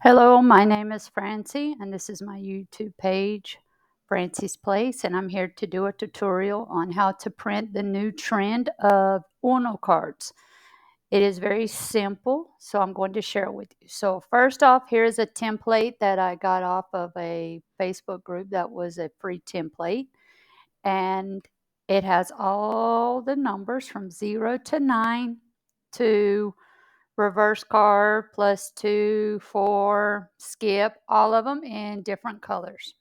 Hello, my name is Francie, and this is my YouTube page, Francie's Place, and I'm here to do a tutorial on how to print the new trend of Uno cards. It is very simple, so I'm going to share it with you. So first off, here's a template that I got off of a Facebook group that was a free template, and it has all the numbers from 0 to 9 to reverse card, +2, 4, skip, all of them in different colors.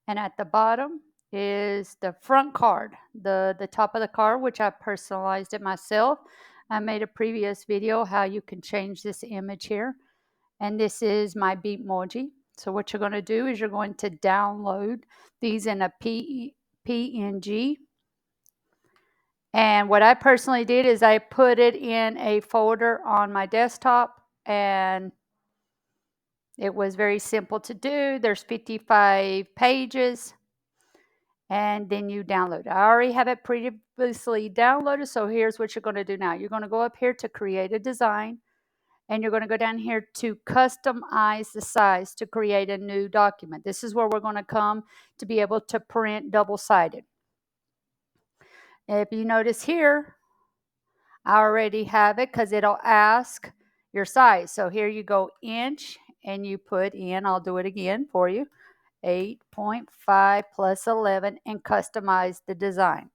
And at the bottom is the front card, the top of the card, which I personalized it myself. I made a previous video how you can change this image here. And this is my Beatmoji. So what you're going to do is you're going to download these in a PNG. And what I personally did is I put it in a folder on my desktop, and it was very simple to do. There's 55 pages, and then you download. I already have it previously downloaded, so here's what you're going to do now. You're going to go up here to create a design, and you're going to go down here to customize the size to create a new document. This is where we're going to come to be able to print double-sided. If you notice here, I already have it because it'll ask your size. So here you go inch, and you put in, I'll do it again for you, 8.5 plus 11, and customize the design.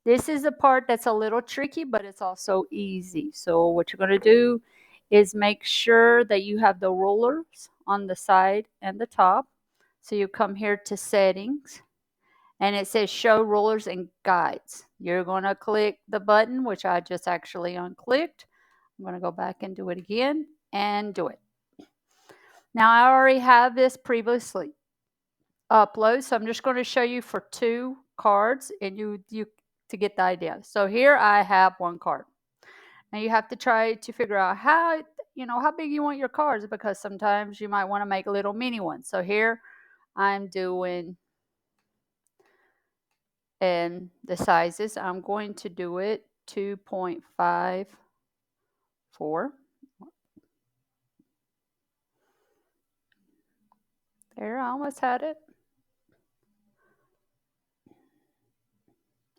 This is the part that's a little tricky, but it's also easy. So what you're going to do is make sure that you have the rulers on the side and the top. So you come here to settings, and it says show rulers and guides. You're going to click the button, which I just actually unclicked. I'm going to go back and do it again and do it. Now I already have this previously uploaded, so I'm just going to show you for 2 cards, and you to get the idea. So here I have 1 card. Now you have to try to figure out how big you want your cards, because sometimes you might want to make little mini ones. So here I'm doing, and the sizes, I'm going to do it 2.54. There, I almost had it.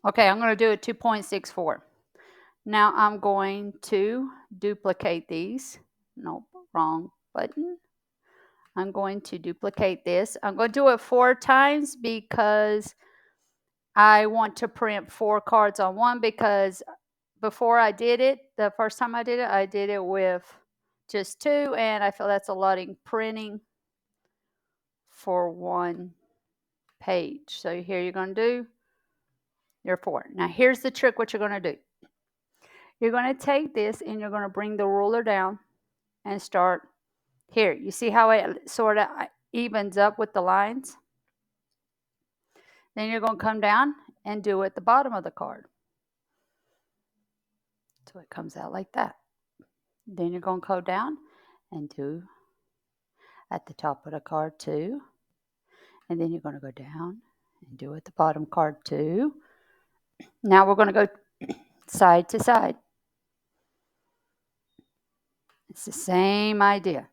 Okay, I'm going to do it 2.64. Now I'm going to duplicate these. Nope, wrong button. I'm going to duplicate this. I'm going to do it 4 times because I want to print 4 cards on one, because before I did it, the first time I did it with just 2, and I feel that's a lot in printing for 1 page. So here you're going to do your 4. Now here's the trick what you're going to do. You're going to take this and you're going to bring the ruler down and start here. You see how it sort of evens up with the lines? Then you're going to come down and do it at the bottom of the card. So it comes out like that. Then you're going to go down and do at the top of the card too. And then you're going to go down and do at the bottom card too. Now we're going to go side to side. It's the same idea.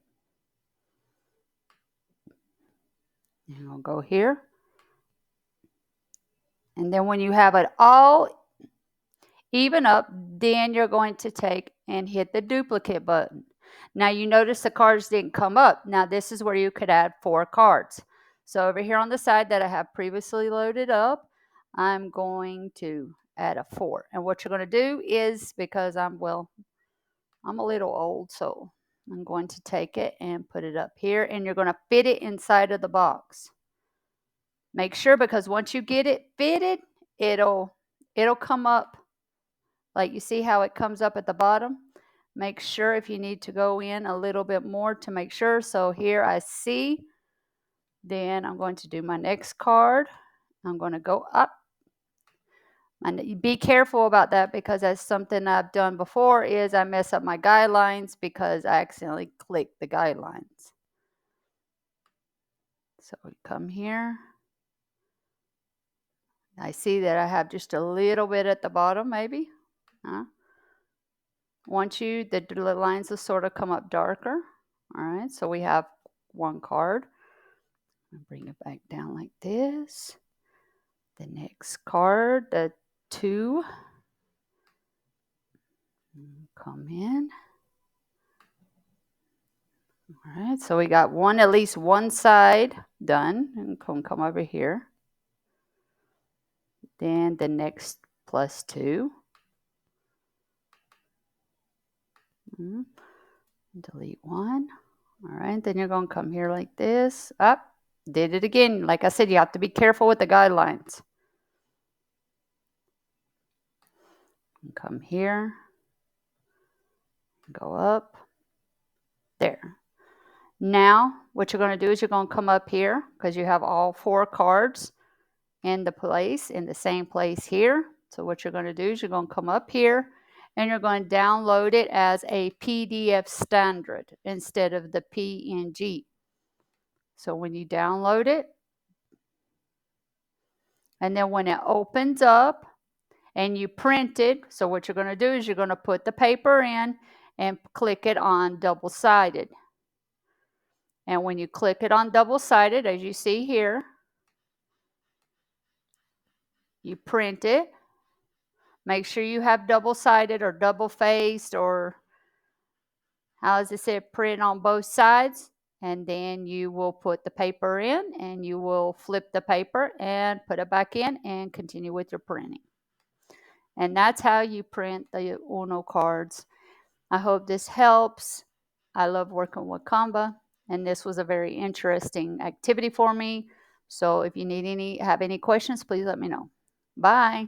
And we'll go here. And then when you have it all even up, then you're going to take and hit the duplicate button. Now you notice the cards didn't come up. Now this is where you could add 4 cards. So over here on the side that I have previously loaded up, I'm going to add a 4. And what you're going to do is, because I'm a little old, so I'm going to take it and put it up here, and you're going to fit it inside of the box. Make sure, because once you get it fitted, it'll come up. Like you see how it comes up at the bottom? Make sure if you need to go in a little bit more to make sure. So here I see. Then I'm going to do my next card. I'm going to go up. And be careful about that, because that's something I've done before, is I mess up my guidelines because I accidentally click the guidelines. So we come here. I see that I have just a little bit at the bottom, maybe. Once the lines will sort of come up darker. All right, so we have one card. I'll bring it back down like this. The next card, the 2, come in. All right, so we got at least one side done, and come over here. Then the next +2. Delete one. All right, then you're going to come here like this. Up. Did it again. Like I said, you have to be careful with the guidelines. Come here. Go up. There. Now, what you're going to do is you're going to come up here because you have all 4 cards in the same place here. So what you're going to do is you're going to come up here and you're going to download it as a PDF standard instead of the PNG. So when you download it, and then when it opens up and you print it, so what you're going to do is you're going to put the paper in and click it on double-sided. And when you click it on double-sided, as you see here, you print it. Make sure you have double-sided or double-faced, or how does it say, print on both sides. And then you will put the paper in and you will flip the paper and put it back in and continue with your printing. And that's how you print the Uno cards. I hope this helps. I love working with Canva, and this was a very interesting activity for me. So if you have any questions, please let me know. Bye.